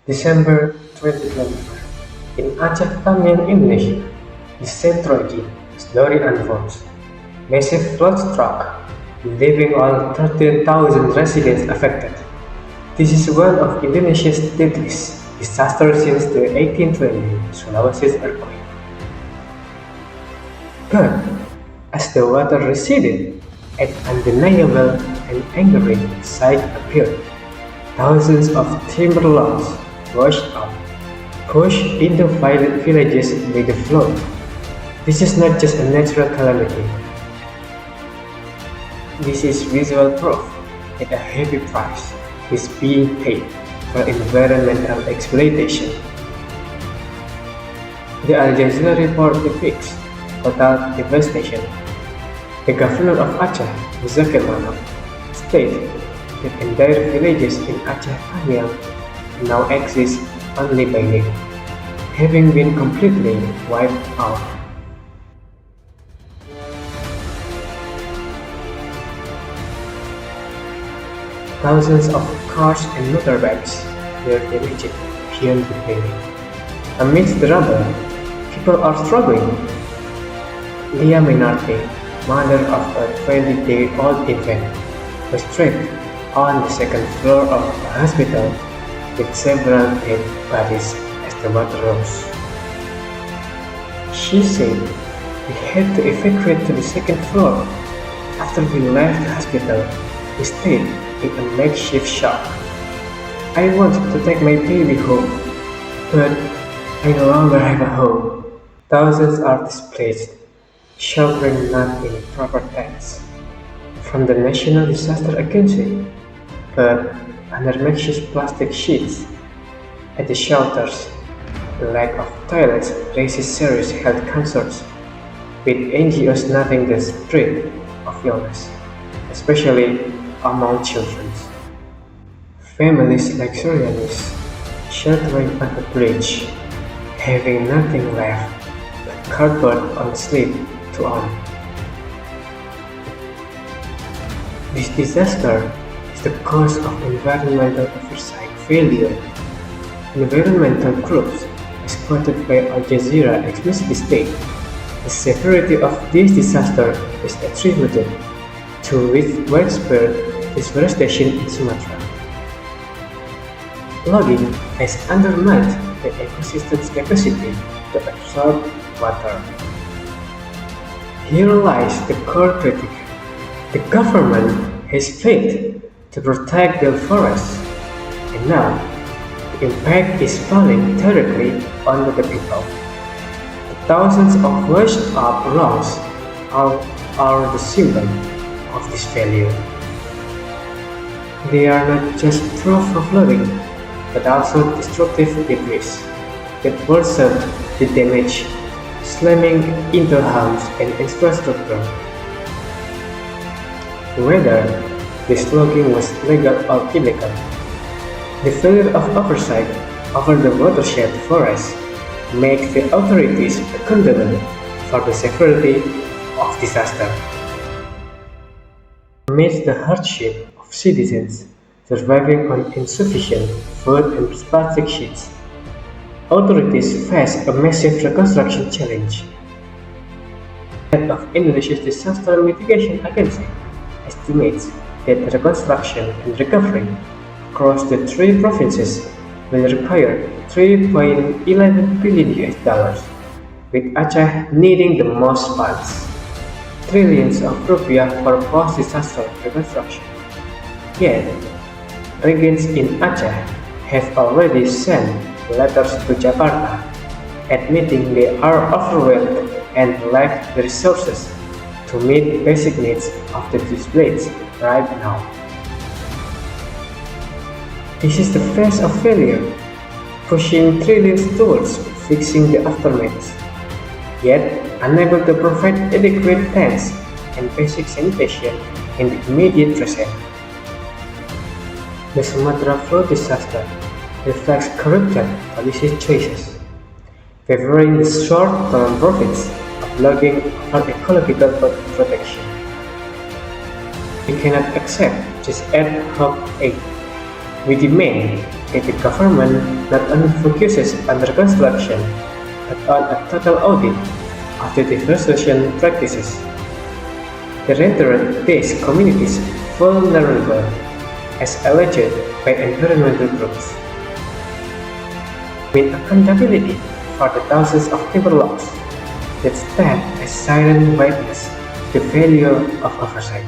December 2024. In Aceh, Tamiang, Indonesia, the same tragedy slowly unfolds. Massive flood struck, leaving all 13,000 residents affected. This is one of Indonesia's deadliest disasters since the 1820 Sulawesi earthquake. But as the water receded, an undeniable and angering sight appeared. Thousands of timber logs washed up, pushed into villages by the flood. This is not just a natural calamity. This is visual proof that a heavy price is being paid for environmental exploitation. The Al Jazeera report depicts total devastation. The governor of Aceh, Zakir Manaf, stated that entire villages in Aceh Tamiang now exist only by name, having been completely wiped out. Thousands of cars and motorbikes were damaged beyond repair. Amidst the rubble, people are struggling. Leah Minarte, mother of a 20-day-old infant, was trapped on the second floor of a hospital with several dead bodies as the water rose. She said, "We had to evacuate to the second floor. After we left the hospital, we stayed in a makeshift shop. I wanted to take my baby home, but I no longer have a home." Thousands are displaced, sheltering not in proper tents from the National Disaster Agency, but under makeshift plastic sheets. At the shelters, the lack of toilets raises serious health concerns, with NGOs noting the spread of illness, especially among children. Families like Suryanis sheltering on a bridge, having nothing left but cardboard on sleep to own. This disaster is the cause of environmental oversight failure. Environmental groups, as quoted by Al Jazeera, explicitly state the severity of this disaster is attributed to widespread deforestation in Sumatra. Logging has undermined the ecosystem's capacity to absorb water. Here lies the core critique. The government has failed to protect the forests, and now the impact is falling directly onto the people. The thousands of washed-up logs are the symbol of this failure. They are not just proof of flooding, but also destructive debris that worsen the damage, slamming into homes and infrastructure. Whether this logging was legal or illegal, the failure of oversight over the watershed forest makes the authorities accountable for the severity of disaster. Amidst the hardship of citizens surviving on insufficient food and plastic sheets, authorities face a massive reconstruction challenge. The head of Indonesia's Disaster Mitigation Agency estimates that reconstruction and recovery across the three provinces will require $3.11 billion, with Aceh needing the most funds, trillions of rupiah for post-disaster reconstruction. Yet, regions in Aceh have already sent letters to Jakarta admitting they are overwhelmed and lack the resources to meet basic needs of the displaced right now. This is the phase of failure, pushing trillions towards fixing the aftermath, yet unable to provide adequate tents and basic sanitation in the immediate present. The Sumatra flood disaster reflects corrupted policy choices, favoring the short-term profits of logging over ecological protection. We cannot accept just ad hoc aid. We demand Haiti government not only focuses on reconstruction, but on a total audit of the deforestation practices. The rendered these communities vulnerable, as alleged by environmental groups. With accountability for the thousands of timber logs that stand as silent witness to failure of oversight.